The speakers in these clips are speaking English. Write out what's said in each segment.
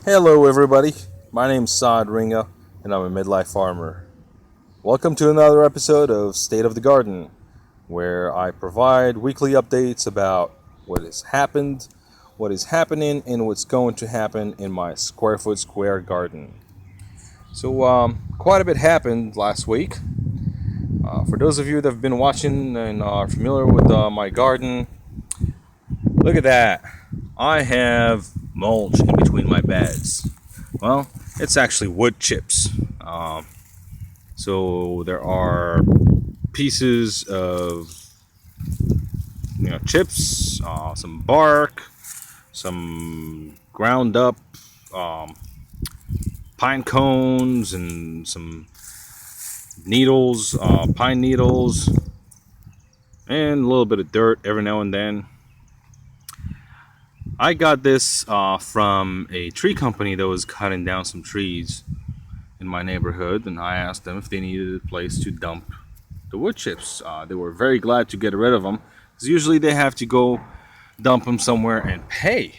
Hello, everybody. My name's Saad Ringa, and I'm a midlife farmer. Welcome to another episode of State of the Garden, where I provide weekly updates about what has happened, what is happening, and what's going to happen in my square foot square garden. Quite a bit happened last week. For those of you that have been watching and are familiar with my garden, look at that. I have mulch in between my beds. Well, it's actually wood chips. Um, so there are pieces of chips, some bark, some ground up um, pine cones, and some needles, pine needles, and a little bit of dirt every now and then. I got this from a tree company that was cutting down some trees in my neighborhood, and I asked them if they needed a place to dump the wood chips. They were very glad to get rid of them, because usually they have to go dump them somewhere and pay.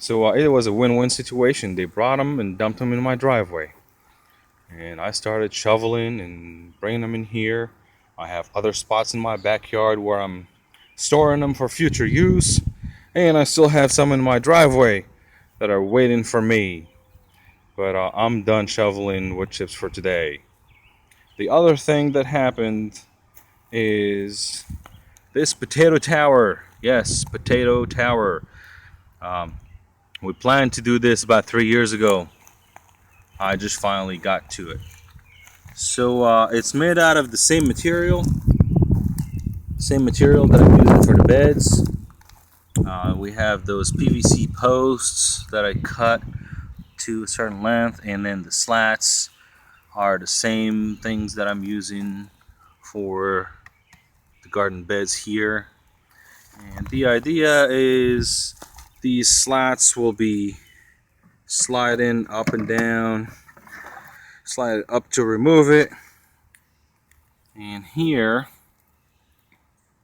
So it was a win-win situation. They brought them and dumped them in my driveway, and I started shoveling and bringing them in here. I have other spots in my backyard where I'm storing them for future use, and I still have some in my driveway that are waiting for me. But I'm done shoveling wood chips for today. The other thing that happened is this potato tower. Yes, potato tower. Um, we planned to do this about 3 years ago. I just finally got to it. So it's made out of the same material that I'm using for the beds. We have those PVC posts that I cut to a certain length, and then the slats are the same things that I'm using for the garden beds here. And the idea is these slats will be sliding up and down, slide it up to remove it. And here,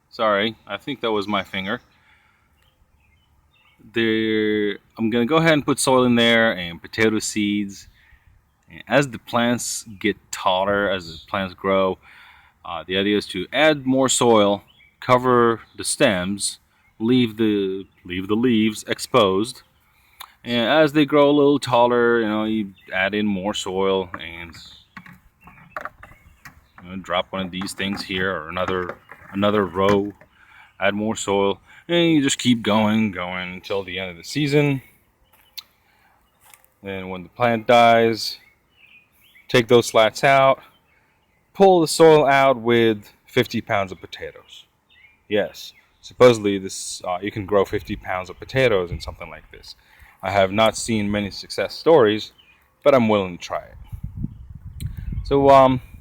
sorry, I think that was my finger. There, I'm gonna go ahead and put soil in there and potato seeds. And as the plants get taller, as the plants grow, the idea is to add more soil, cover the stems, leave the leaves exposed, and as they grow a little taller, you add in more soil and drop one of these things here or another row, add more soil, and you just keep going until the end of the season. Then when the plant dies, take those slats out, pull the soil out with 50 pounds of potatoes. Yes, supposedly this you can grow 50 pounds of potatoes in something like this. I have not seen many success stories, but I'm willing to try it. So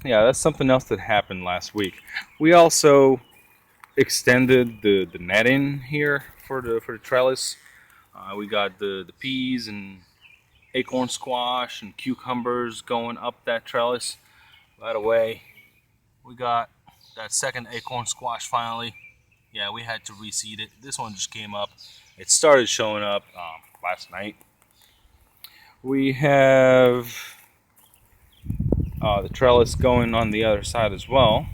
yeah, that's something else that happened last week. We also extended the netting here for the trellis. We got the peas and acorn squash and cucumbers going up that trellis. By the way, we got that second acorn squash finally. Yeah, we had to reseed it. This one just came up. It started showing up last night. We have the trellis going on the other side as well.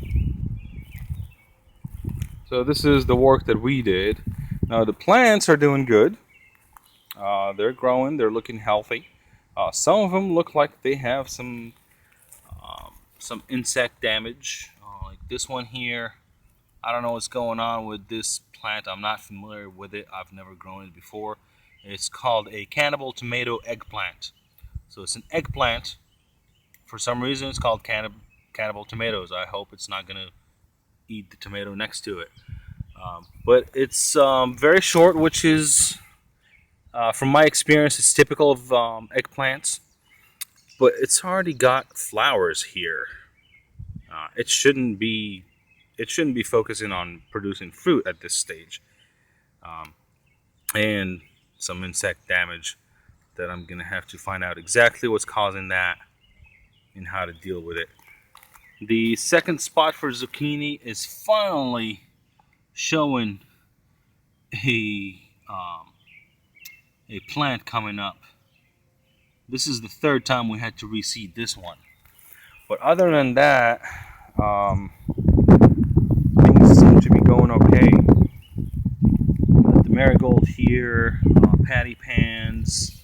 So this is the work that we did. Now the plants are doing good. They're growing. They're looking healthy. Some of them look like they have some insect damage. Like this one here. I don't know what's going on with this plant. I'm not familiar with it. I've never grown it before. It's called a cannibal tomato eggplant. So it's an eggplant. For some reason, it's called cannibal tomatoes. I hope it's not going to eat the tomato next to it. But it's very short, which is, from my experience, it's typical of eggplants. But it's already got flowers here. It shouldn't be. It shouldn't be focusing on producing fruit at this stage, and some insect damage that I'm gonna have to find out exactly what's causing that and how to deal with it. The second spot for zucchini is finally showing a a plant coming up. This is the third time we had to reseed this one. But other than that, things seem to be going okay. The marigold here, patty pans,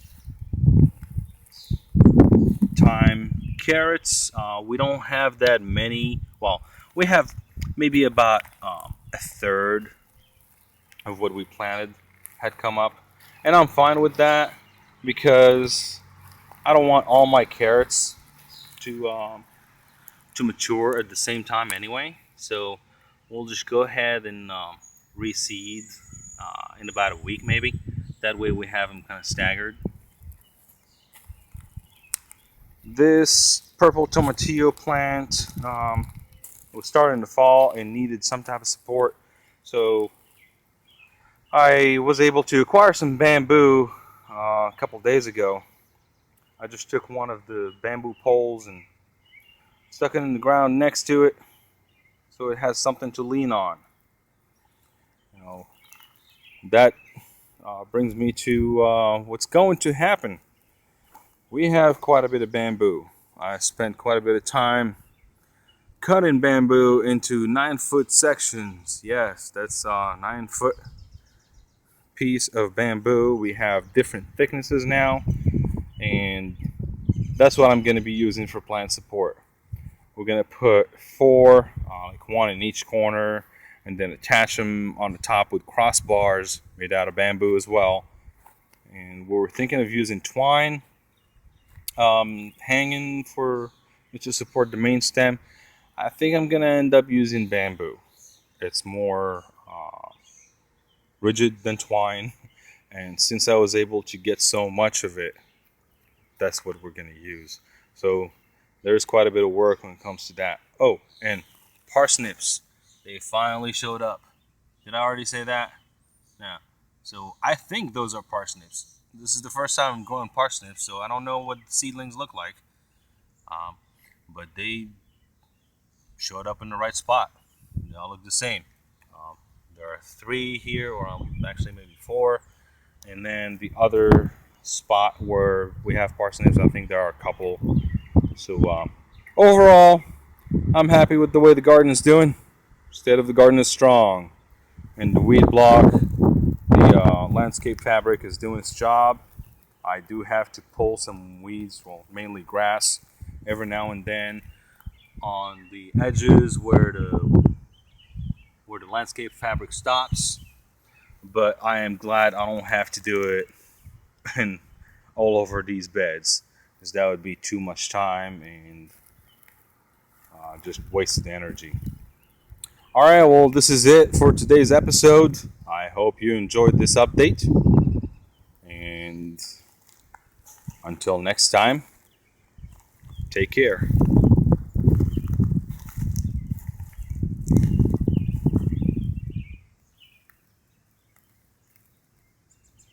thyme, carrots. We don't have that many. Well, we have maybe about a third of what we planted had come up, and I'm fine with that because I don't want all my carrots to mature at the same time anyway. So we'll just go ahead and reseed in about a week maybe. That way we have them kind of staggered. This purple tomatillo plant was starting to fall and needed some type of support. So I was able to acquire some bamboo a couple days ago. I just took one of the bamboo poles and stuck it in the ground next to it so it has something to lean on. You know, that brings me to what's going to happen. We have quite a bit of bamboo. I spent quite a bit of time cutting bamboo into 9-foot sections. Yes, that's a 9-foot piece of bamboo. We have different thicknesses now, and that's what I'm going to be using for plant support. We're going to put 4, like one in each corner, and then attach them on the top with crossbars made out of bamboo as well. And we're thinking of using twine hanging to support the main stem. I think I'm going to end up using bamboo. It's more rigid than twine, and since I was able to get so much of it, that's what we're going to use. So there's quite a bit of work when it comes to that. Oh, and parsnips. They finally showed up. Did I already say that? Yeah. So I think those are parsnips. This is the first time I'm growing parsnips, so I don't know what the seedlings look like. But they showed up in the right spot. They all look the same. There are 3 here, or actually maybe 4. And then the other spot where we have parsnips, I think there are a couple. So overall, I'm happy with the way the garden is doing. State of the garden is strong. And the weed block, the landscape fabric is doing its job. I do have to pull some weeds, well, mainly grass, every now and then on the edges where the landscape fabric stops. But I am glad I don't have to do it and all over these beds, because that would be too much time and just wasted energy. All right, well, this is it for today's episode. I hope you enjoyed this update. And until next time, take care.